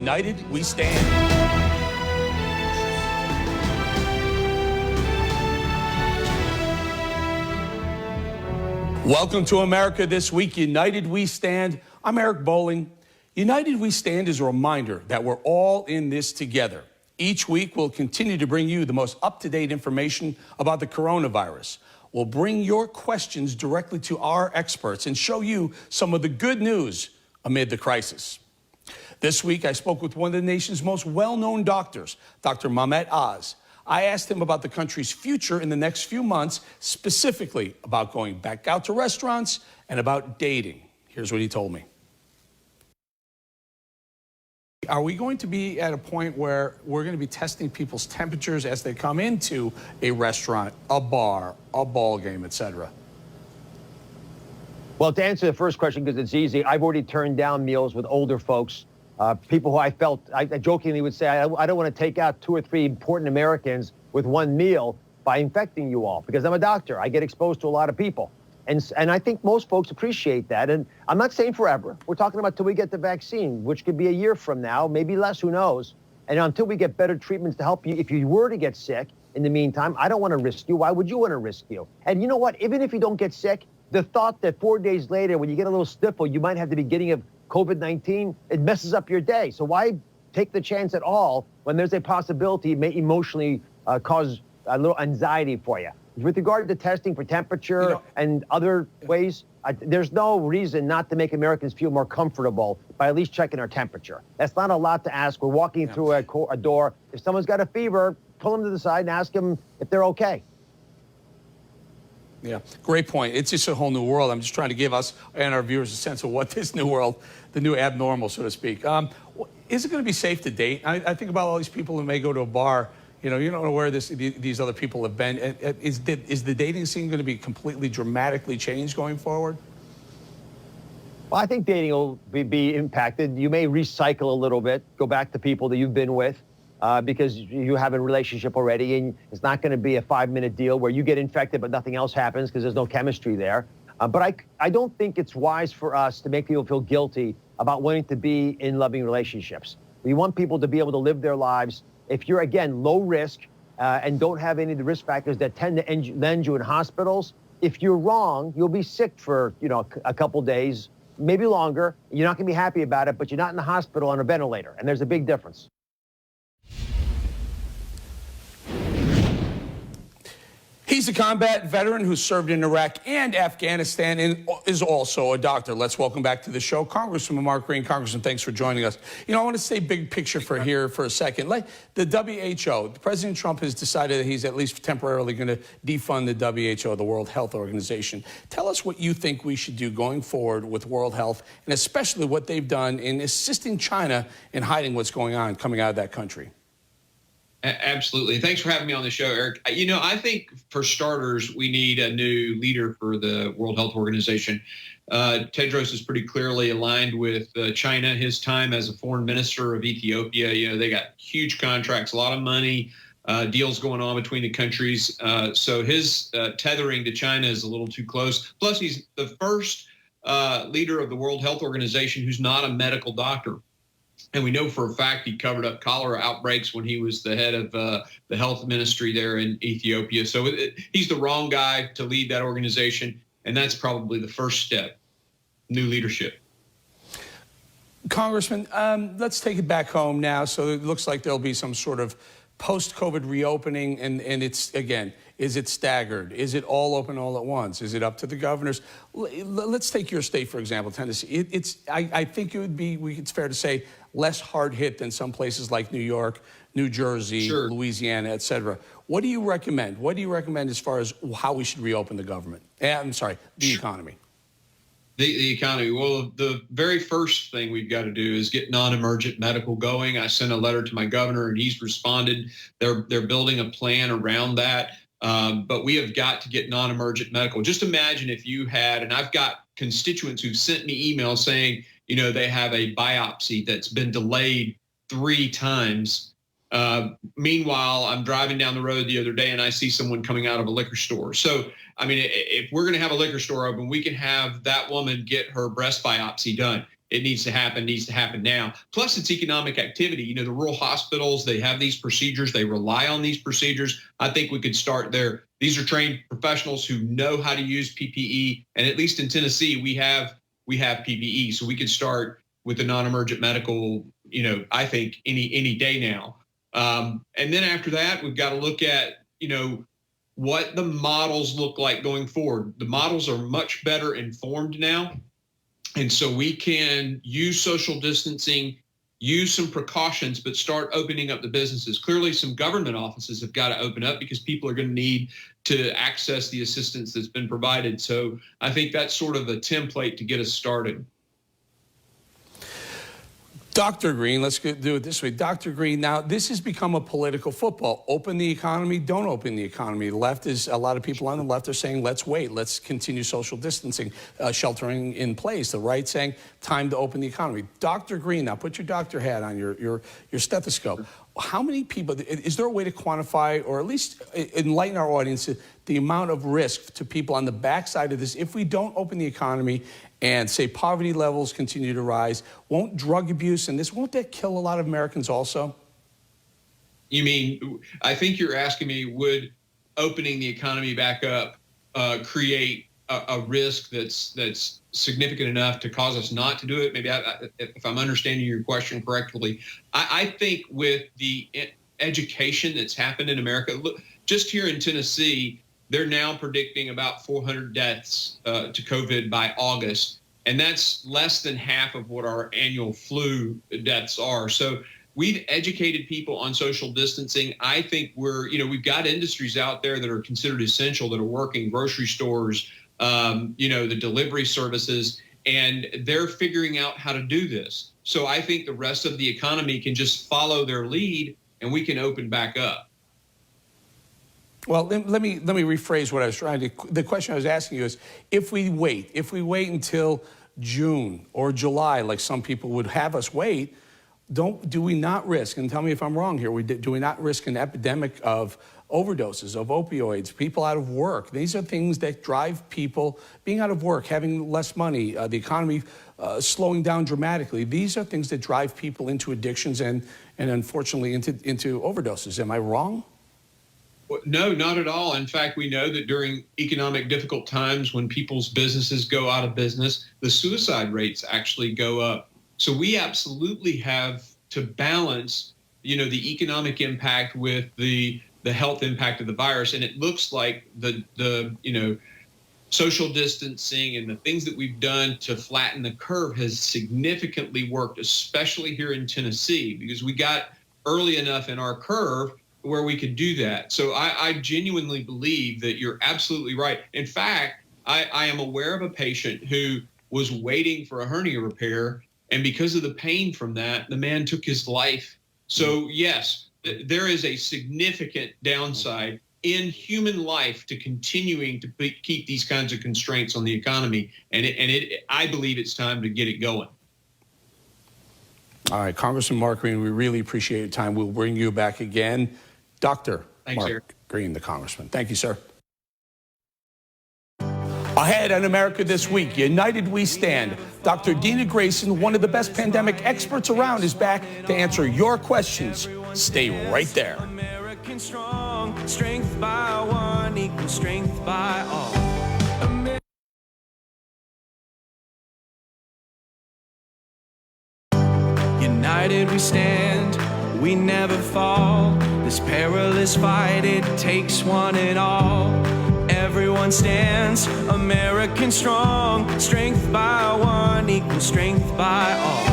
United we stand. Welcome to America This Week, United We Stand. I'm Eric Bolling. United We Stand is a reminder that we're all in this together. Each week, we'll continue to bring you the most up-to-date information about the coronavirus. We'll bring your questions directly to our experts and show you some of the good news amid the crisis. This week, I spoke with one of the nation's most well-known doctors, Dr. Mehmet Oz. I asked him about the country's future in the next few months, specifically about going back out to restaurants and about dating. Here's what he told me. Are we going to be at a point where we're going to be testing people's temperatures as they come into a restaurant, a bar, a ball game, etc.? Well, to answer the first question, because it's easy, I've already turned down meals with older folks, people who I jokingly would say, I don't want to take out 2 or 3 important Americans with one meal by infecting you all, because I'm a doctor. I get exposed to a lot of people. And I think most folks appreciate that. And I'm not saying forever. We're talking about till we get the vaccine, which could be a year from now, maybe less, who knows. And until we get better treatments to help you, if you were to get sick in the meantime, I don't want to risk you. Why would you want to risk you? And you know what? Even if you don't get sick, the thought that 4 days later, when you get a little sniffle, you might have the beginning of COVID-19, it messes up your day. So why take the chance at all when there's a possibility it may emotionally cause a little anxiety for you? With regard to testing for temperature and other ways, there's no reason not to make Americans feel more comfortable by at least checking our temperature. That's not a lot to ask. We're walking through a door. If someone's got a fever, pull them to the side and ask them if they're okay. Yeah, great point. It's just a whole new world. I'm just trying to give us and our viewers a sense of what this new world, the new abnormal, so to speak. Is it going to be safe to date? I think about all these people who may go to a bar. You don't know where these other people have been. Is the dating scene going to be completely dramatically changed going forward? Well, I think dating will be impacted. You may recycle a little bit, go back to people that you've been with because you have a relationship already, and it's not going to be a 5-minute deal where you get infected but nothing else happens because there's no chemistry there. But I don't think it's wise for us to make people feel guilty about wanting to be in loving relationships. We want people to be able to live their lives. If you're, again, low risk and don't have any of the risk factors that tend to land you in hospitals, if you're wrong, you'll be sick for, a couple days, maybe longer. You're not going to be happy about it, but you're not in the hospital on a ventilator, and there's a big difference. He's a combat veteran who served in Iraq and Afghanistan and is also a doctor. Let's welcome back to the show Congressman Mark Green. Congressman, thanks for joining us. I want to stay big picture for a second. Like the WHO, President Trump has decided that he's at least temporarily going to defund the WHO, the World Health Organization. Tell us what you think we should do going forward with World Health, and especially what they've done in assisting China in hiding what's going on coming out of that country. Absolutely. Thanks for having me on the show, Eric. I think for starters, we need a new leader for the World Health Organization. Tedros is pretty clearly aligned with China. His time as a foreign minister of Ethiopia, they got huge contracts, a lot of money, deals going on between the countries. So his tethering to China is a little too close. Plus, he's the first leader of the World Health Organization who's not a medical doctor. And we know for a fact he covered up cholera outbreaks when he was the head of the health ministry there in Ethiopia. So he's the wrong guy to lead that organization. And that's probably the first step, new leadership. Congressman, let's take it back home now. So it looks like there'll be some sort of post-COVID reopening. And it's, again, is it staggered? Is it all open all at once? Is it up to the governors? Let's take your state, for example, Tennessee. I think it would be, it's fair to say, less hard hit than some places like New York, New Jersey, sure, Louisiana, et cetera. What do you recommend? What do you recommend as far as how we should reopen the government? The economy. The economy. Well, the very first thing we've got to do is get non-emergent medical going. I sent a letter to my governor, and he's responded. They're building a plan around that. But we have got to get non-emergent medical. Just imagine if you had, and I've got constituents who've sent me emails saying, they have a biopsy that's been delayed 3 times. Meanwhile, I'm driving down the road the other day and I see someone coming out of a liquor store. So, if we're going to have a liquor store open, we can have that woman get her breast biopsy done. it needs to happen now. Plus, it's economic activity. You know, the rural hospitals, they have these procedures. They rely on these procedures. I think we could start there. These are trained professionals who know how to use PPE. And at least in Tennessee, we have PPE. So we could start with the non-emergent medical, you know, I think any day now. And then after that, we've got to look at, you know, what the models look like going forward. The models are much better informed now. And so we can use social distancing, use some precautions, but start opening up the businesses. Clearly, some government offices have got to open up because people are going to need to access the assistance that's been provided. So I think that's sort of a template to get us started. Dr. Green, let's do it this way. Dr. Green, now this has become a political football. Open the economy, don't open the economy. The left is, a lot of people on the left are saying, let's wait, let's continue social distancing, sheltering in place. The right saying, time to open the economy. Dr. Green, now put your doctor hat on, your stethoscope. How many people, is there a way to quantify or at least enlighten our audience the amount of risk to people on the backside of this if we don't open the economy and say poverty levels continue to rise? Won't drug abuse and this, won't that kill a lot of Americans also? You mean, I think you're asking me, would opening the economy back up create a risk that's significant enough to cause us not to do it? Maybe if I'm understanding your question correctly, I think with the education that's happened in America, look, just here in Tennessee, they're now predicting about 400 deaths to COVID by August, and that's less than half of what our annual flu deaths are. So we've educated people on social distancing. I think we've got industries out there that are considered essential that are working, grocery stores, the delivery services, and they're figuring out how to do this. So I think the rest of the economy can just follow their lead and we can open back up. Well, let me rephrase what I was trying to, the question I was asking you is, if we wait until June or July, like some people would have us wait, do we not risk, and tell me if I'm wrong here, do we not risk an epidemic of overdoses, of opioids, people out of work? These are things that drive people, being out of work, having less money, the economy slowing down dramatically. These are things that drive people into addictions and unfortunately into overdoses. Am I wrong? No, not at all. In fact, we know that during economic difficult times, when people's businesses go out of business, the suicide rates actually go up. So we absolutely have to balance, the economic impact with the health impact of the virus. And it looks like the social distancing and the things that we've done to flatten the curve has significantly worked, especially here in Tennessee, because we got early enough in our curve where we could do that. So I genuinely believe that you're absolutely right. In fact, I am aware of a patient who was waiting for a hernia repair, and because of the pain from that, the man took his life. So yes, there is a significant downside in human life to continuing to keep these kinds of constraints on the economy. And I believe it's time to get it going. All right, Congressman Mark Green, we really appreciate your time. We'll bring you back again. Dr. Mark Eric. Green, the Congressman. Thank you, sir. Ahead on America This Week, United We Stand. Dr. Dina Grayson, one of the best pandemic experts around, is back to answer your questions. Stay right there. American strong, strength by one equals strength by all. United we stand, we never fall. This perilous fight, it takes one and all. Everyone stands, American strong, strength by one equals strength by all.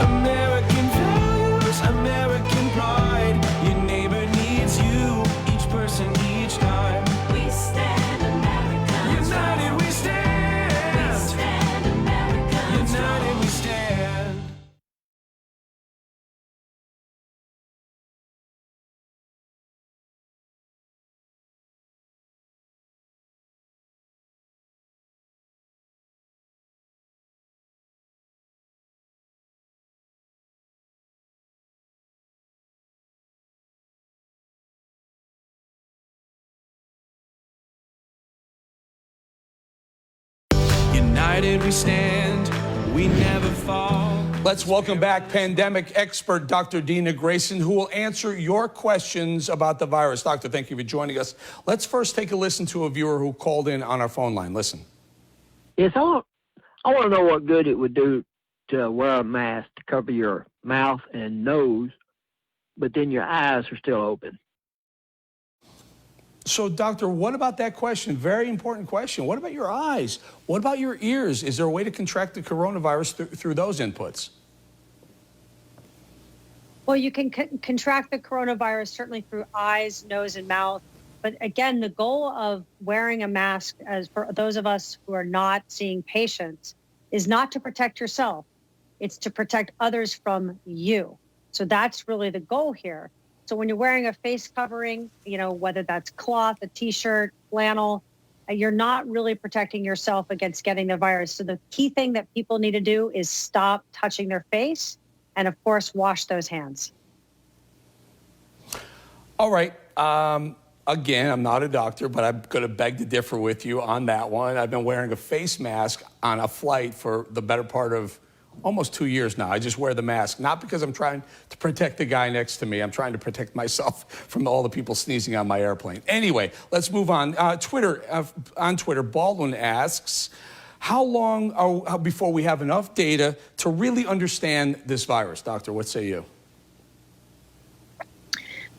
American values, American pride, your neighbor needs you, each person, each time. We stand, America. United we stand. We stand, America. United we stand. United we stand, we never fall. Let's welcome back pandemic expert Dr. Dina Grayson, who will answer your questions about the virus. Doctor, thank you for joining us. Let's first take a listen to a viewer who called in on our phone line. Listen. Yes, I want to know what good it would do to wear a mask to cover your mouth and nose, but then your eyes are still open. So, doctor, what about that question? Very important question. What about your eyes? What about your ears? Is there a way to contract the coronavirus through those inputs? Well, you can contract the coronavirus certainly through eyes, nose, and mouth. But again, the goal of wearing a mask, as for those of us who are not seeing patients, is not to protect yourself. It's to protect others from you. So that's really the goal here. So when you're wearing a face covering, whether that's cloth, a t-shirt, flannel, you're not really protecting yourself against getting the virus. So the key thing that people need to do is stop touching their face and, of course, wash those hands. All right. Again, I'm not a doctor, but I'm going to beg to differ with you on that one. I've been wearing a face mask on a flight for the better part of almost 2 years now. I just wear the mask, not because I'm trying to protect the guy next to me. I'm trying to protect myself from all the people sneezing on my airplane. Anyway, let's move on. On Twitter, Baldwin asks, how long before we have enough data to really understand this virus? Doctor, what say you?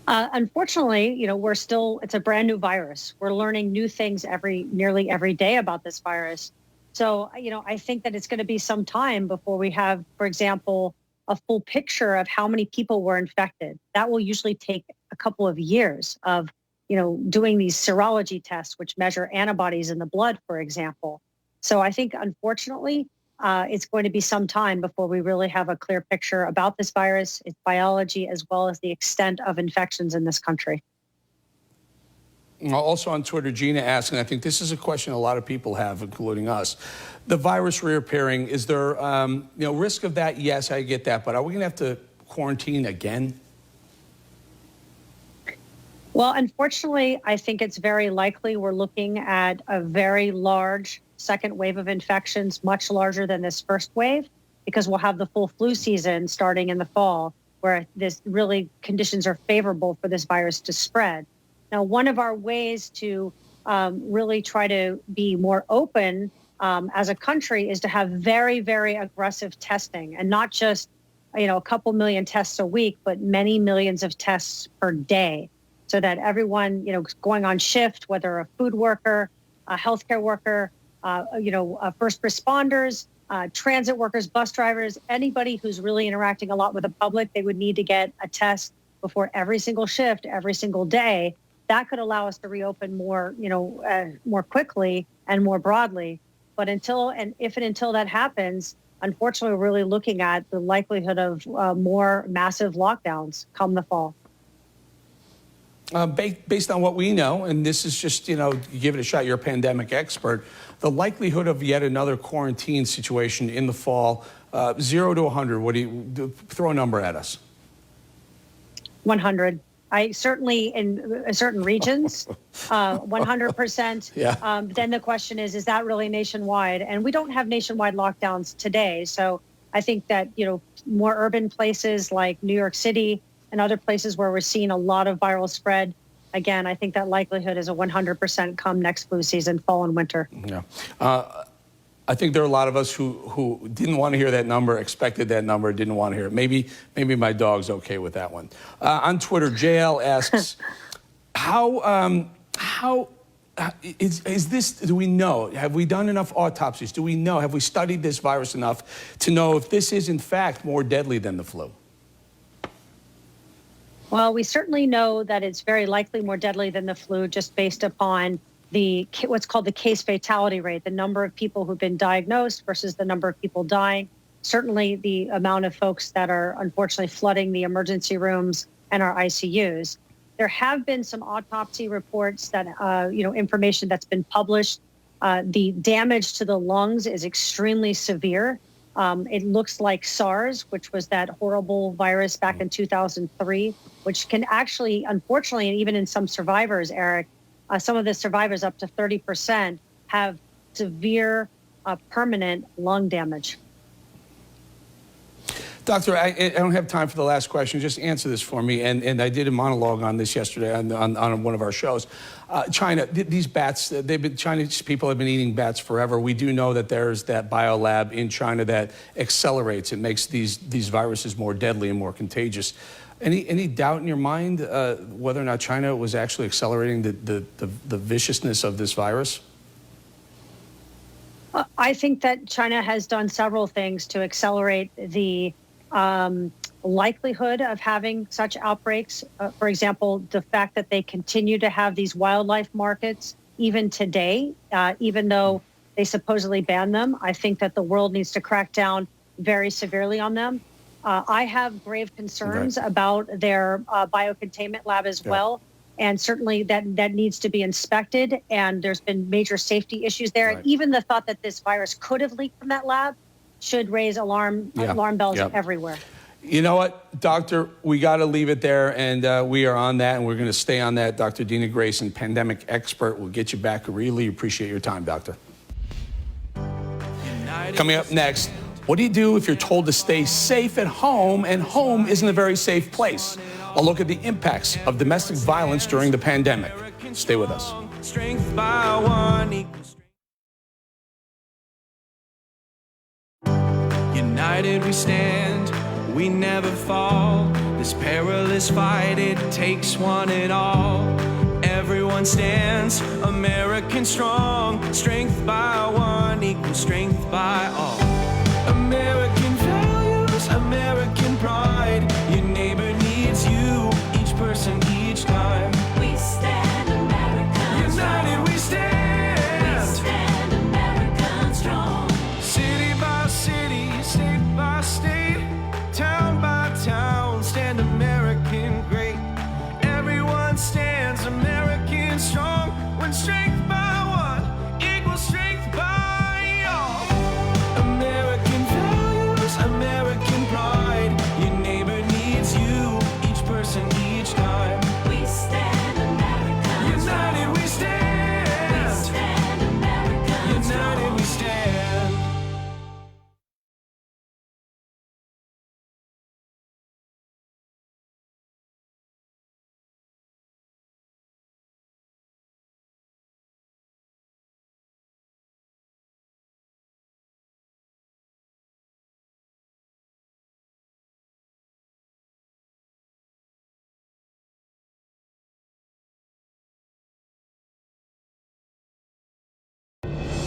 Unfortunately, it's a brand new virus. We're learning new things nearly every day about this virus. So, I think that it's going to be some time before we have, for example, a full picture of how many people were infected. That will usually take a couple of years of, doing these serology tests, which measure antibodies in the blood, for example. So I think, unfortunately, it's going to be some time before we really have a clear picture about this virus, its biology, as well as the extent of infections in this country. Also on Twitter, Gina asks, and I think this is a question a lot of people have, including us. The virus reappearing, is there risk of that? Yes, I get that. But are we going to have to quarantine again? Well, unfortunately, I think it's very likely we're looking at a very large second wave of infections, much larger than this first wave, because we'll have the full flu season starting in the fall, where this really conditions are favorable for this virus to spread. Now, one of our ways to really try to be more open as a country is to have very, very aggressive testing, and not just, a couple million tests a week, but many millions of tests per day, so that everyone, going on shift, whether a food worker, a healthcare worker, first responders, transit workers, bus drivers, anybody who's really interacting a lot with the public, they would need to get a test before every single shift, every single day. That could allow us to reopen more, more quickly and more broadly. But until that happens, unfortunately, we're really looking at the likelihood of more massive lockdowns come the fall. Based on what we know, and this is just, you give it a shot, you're a pandemic expert, the likelihood of yet another quarantine situation in the fall, 0 to 100, what do you throw a number at us? 100. I certainly in certain regions, 100%. Yeah. Then the question is that really nationwide? And we don't have nationwide lockdowns today. So I think that, more urban places like New York City and other places where we're seeing a lot of viral spread, again, I think that likelihood is a 100% come next flu season, fall and winter. Yeah. I think there are a lot of us who didn't want to hear that number, expected that number, didn't want to hear it. Maybe my dog's okay with that one. On Twitter, JL asks, how is this, do we know, have we done enough autopsies? Do we know, have we studied this virus enough to know if this is in fact more deadly than the flu? Well, we certainly know that it's very likely more deadly than the flu, just based upon what's called the case fatality rate, the number of people who've been diagnosed versus the number of people dying. Certainly the amount of folks that are unfortunately flooding the emergency rooms and our ICUs. There have been some autopsy reports that, information that's been published. The damage to the lungs is extremely severe. It looks like SARS, which was that horrible virus back in 2003, which can actually, unfortunately, and even in some survivors, Eric, some of the survivors, up to 30%, have severe permanent lung damage. Doctor, I don't have time for the last question. Just answer this for me. And I did a monologue on this yesterday on one of our shows. China, these bats, Chinese people have been eating bats forever. We do know that there's that biolab in China that accelerates. It makes these viruses more deadly and more contagious. Any doubt in your mind whether or not China was actually accelerating the viciousness of this virus? I think that China has done several things to accelerate the likelihood of having such outbreaks. For example, the fact that they continue to have these wildlife markets even today, even though they supposedly banned them. I think that the world needs to crack down very severely on them. I have grave concerns about their biocontainment lab as well. And certainly that needs to be inspected. And there's been major safety issues there. And even the thought that this virus could have leaked from that lab should raise alarm bells everywhere. You know what, Doctor, we got to leave it there, and we are on that, and we're going to stay on that. Dr. Dina Grayson, pandemic expert. We'll get you back. Really appreciate your time, Doctor. Coming up next, what do you do if you're told to stay safe at home, and home isn't a very safe place? A look at the impacts of domestic violence during the pandemic. Stay with us. Strength by one equals united we stand, we never fall. This perilous fight, it takes one and all. Everyone stands, American strong. Strength by one equals strength by all. American values, American pride. Your neighbor needs you, each person, each time. We stand American United we stand. We stand American strong. City by city, state by state, town by town, stand American great. Everyone stands American strong. When strength by one equals strength by all. American values, American pride. Your neighbor needs you, each person, each time. We stand American United we stand. We stand American United we stand.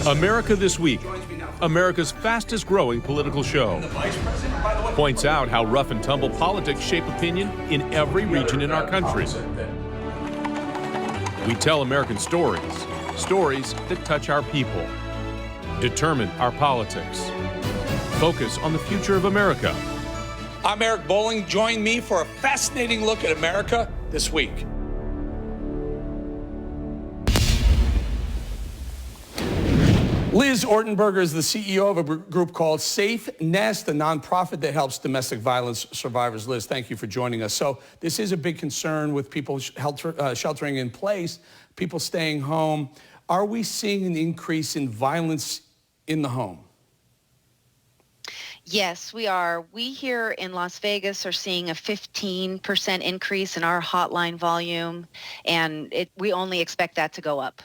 America This Week, America's fastest growing political show, points out how rough and tumble politics shape opinion in every region in our country. We tell American stories, stories that touch our people, determine our politics, focus on the future of America. I'm Eric Bolling. Join me for a fascinating look at America this week. Liz Ortenberger is the CEO of a group called Safe Nest, a nonprofit that helps domestic violence survivors. Liz, thank you for joining us. So this is a big concern with people sheltering in place, people staying home. Are we seeing an increase in violence in the home? Yes, we are. We here in Las Vegas are seeing a 15% increase in our hotline volume, and we only expect that to go up.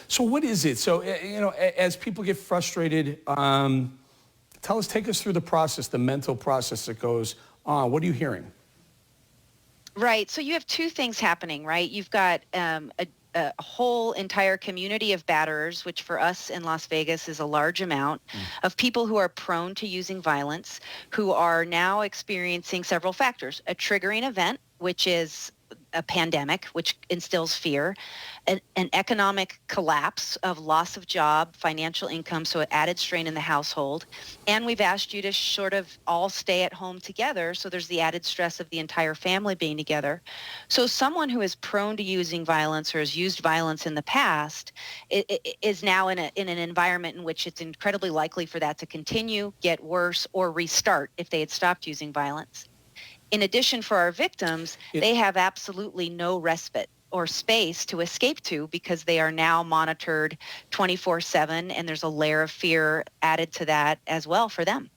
So what is it? So, as people get frustrated, take us through the process, the mental process that goes on. What are you hearing? Right. So you have two things happening, right? You've got a whole entire community of batterers, which for us in Las Vegas is a large amount of people who are prone to using violence, who are now experiencing several factors: a triggering event, which is a pandemic, which instills fear, an economic collapse of loss of job, financial income, so an added strain in the household. And we've asked you to sort of all stay at home together, so there's the added stress of the entire family being together. So someone who is prone to using violence or has used violence in the past is now in an environment in which it's incredibly likely for that to continue, get worse, or restart if they had stopped using violence. In addition, for our victims, they have absolutely no respite or space to escape to because they are now monitored 24/7, and there's a layer of fear added to that as well for them.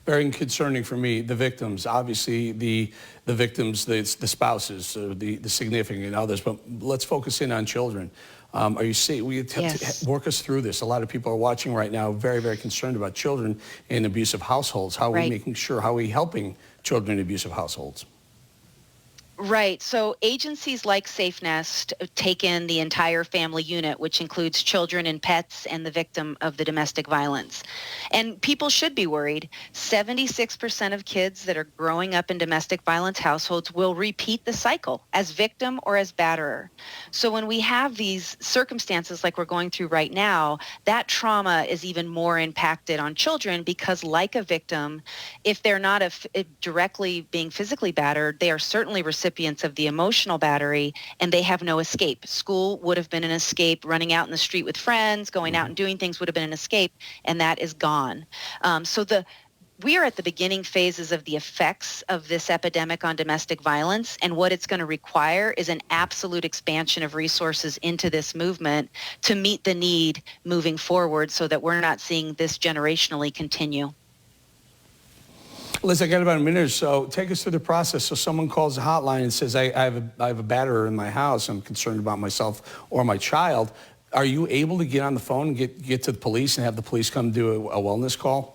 Very concerning for me, the victims, obviously the victims, the spouses, the significant others, but let's focus in on children. Are you seeing, Yes. work us through this? A lot of people are watching right now, very, very concerned about children in abusive households. How are we Right. making sure, how are we helping children in abusive households? Right. So agencies like Safe Nest take in the entire family unit, which includes children and pets and the victim of the domestic violence. And people should be worried. 76% of kids that are growing up in domestic violence households will repeat the cycle as victim or as batterer. So when we have these circumstances like we're going through right now, that trauma is even more impacted on children because, like a victim, if they're not directly being physically battered, they are certainly recipients of the emotional battery, and they have no escape. School would have been an escape. Running out in the street with friends, going out and doing things would have been an escape, and that is gone. We are at the beginning phases of the effects of this epidemic on domestic violence, and what it's going to require is an absolute expansion of resources into this movement to meet the need moving forward so that we're not seeing this generationally continue. Liz, I got about a minute or so. Take us through the process. So someone calls the hotline and says, I have a batterer in my house. I'm concerned about myself or my child. Are you able to get on the phone and get to the police and have the police come do a wellness call?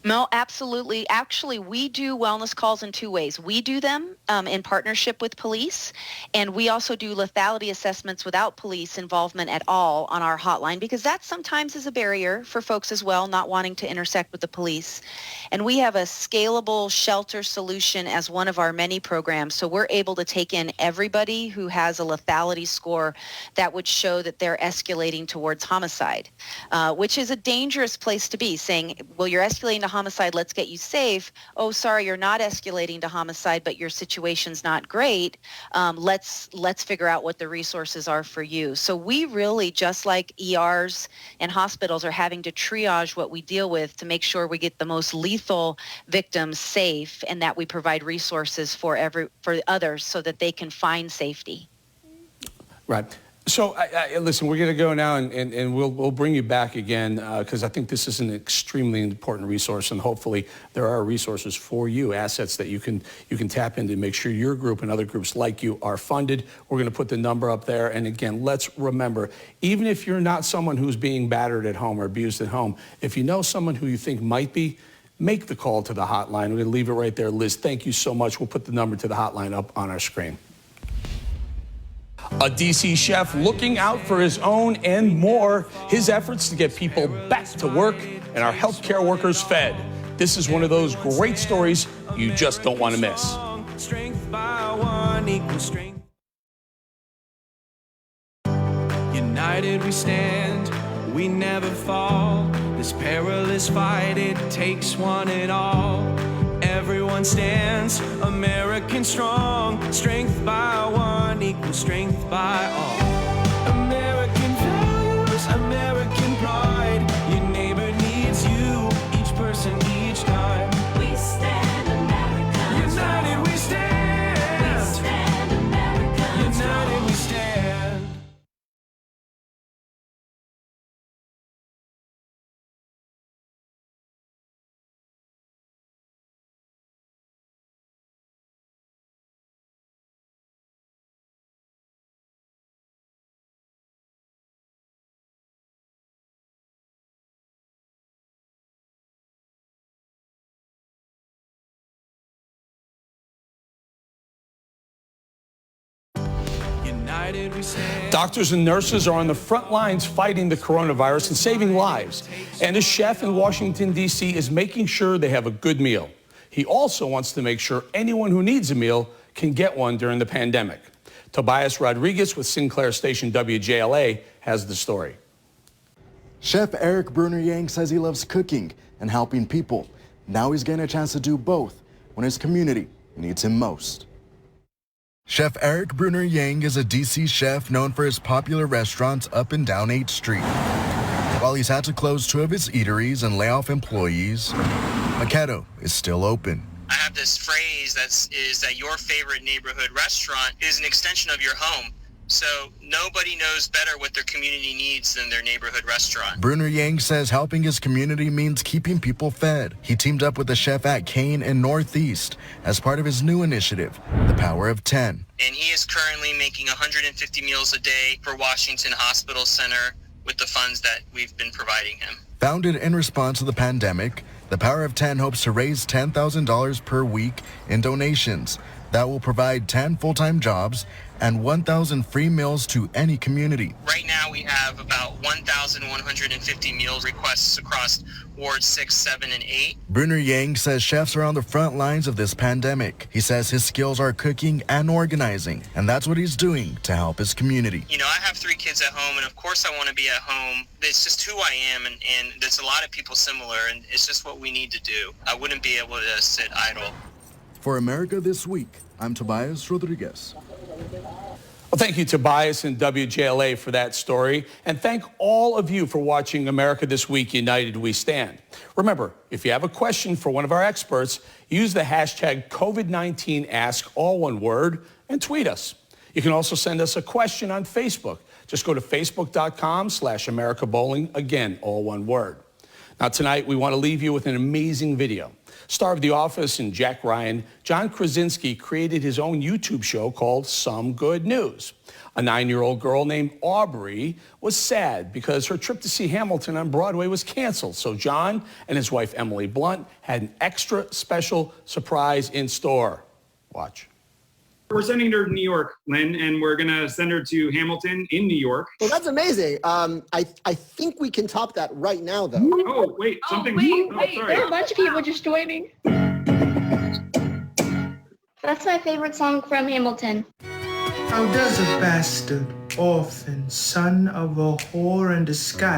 No, absolutely. Actually, we do wellness calls in two ways. We do them in partnership with police, and we also do lethality assessments without police involvement at all on our hotline, because that sometimes is a barrier for folks as well, not wanting to intersect with the police. And we have a scalable shelter solution as one of our many programs, so we're able to take in everybody who has a lethality score that would show that they're escalating towards homicide, which is a dangerous place to be, saying, well, you're escalating to homicide, let's get you safe. Oh, sorry, you're not escalating to homicide, but your situation's not great. Let's figure out what the resources are for you. So we really, just like ERs and hospitals, are having to triage what we deal with to make sure we get the most lethal victims safe, and that we provide resources for others so that they can find safety. Right. So, listen, we're going to go now, and we'll bring you back again because I think this is an extremely important resource, and hopefully there are resources for you, assets that you can tap into to make sure your group and other groups like you are funded. We're going to put the number up there, and again, let's remember, even if you're not someone who's being battered at home or abused at home, if you know someone who you think might be, make the call to the hotline. We're going to leave it right there. Liz, thank you so much. We'll put the number to the hotline up on our screen. A DC chef looking out for his own and more, his efforts to get people back to work and our healthcare workers fed. This is one of those great stories you just don't want to miss. Strength by one equals strength. United we stand, we never fall. This perilous fight, it takes one and all. Everyone stands, American strong. Strength by one equals strength by all. American values, American pride. Your neighbor needs you, each person, each time. We stand America strong. United we stand. We stand America strong. United we stand. United we stand. Doctors and nurses are on the front lines fighting the coronavirus and saving lives. And a chef in Washington, D.C. is making sure they have a good meal. He also wants to make sure anyone who needs a meal can get one during the pandemic. Tobias Rodriguez with Sinclair Station WJLA has the story. Chef Eric Bruner Yang says he loves cooking and helping people. Now he's getting a chance to do both when his community needs him most. Chef Eric Bruner Yang is a DC chef known for his popular restaurants up and down 8th Street. While he's had to close 2 of his eateries and lay off employees, Maquetto is still open. I have this phrase is that your favorite neighborhood restaurant is an extension of your home. So nobody knows better what their community needs than their neighborhood restaurant. Bruner Yang says helping his community means keeping people fed. He teamed up with a chef at Kane and Northeast as part of his new initiative, The Power of 10. And he is currently making 150 meals a day for Washington Hospital Center with the funds that we've been providing him. Founded in response to the pandemic, The Power of 10 hopes to raise $10,000 per week in donations that will provide 10 full-time jobs and 1,000 free meals to any community. Right now we have about 1,150 meal requests across wards 6, 7, and 8. Bruner Yang says chefs are on the front lines of this pandemic. He says his skills are cooking and organizing, and that's what he's doing to help his community. You know, I have 3 kids at home, and of course I want to be at home. It's just who I am, and there's a lot of people similar, and it's just what we need to do. I wouldn't be able to sit idle. For America This Week, I'm Tobias Rodriguez. Well, thank you, Tobias and WJLA, for that story. And thank all of you for watching America This Week, United We Stand. Remember, if you have a question for one of our experts, use the hashtag COVID-19 Ask, all one word, and tweet us. You can also send us a question on Facebook. Just go to facebook.com/America Bolling, again, all one word. Now, tonight, we want to leave you with an amazing video. Star of The Office and Jack Ryan, John Krasinski created his own YouTube show called Some Good News. A 9-year-old girl named Aubrey was sad because her trip to see Hamilton on Broadway was canceled. So John and his wife, Emily Blunt, had an extra special surprise in store. Watch. We're sending her to New York, Lynn, and we're going to send her to Hamilton in New York. Well, that's amazing. I think we can top that right now, though. Oh, wait, something. Wait. Sorry. There are a bunch of people just joining. That's my favorite song from Hamilton. How does a bastard, orphan, son of a whore and a Scot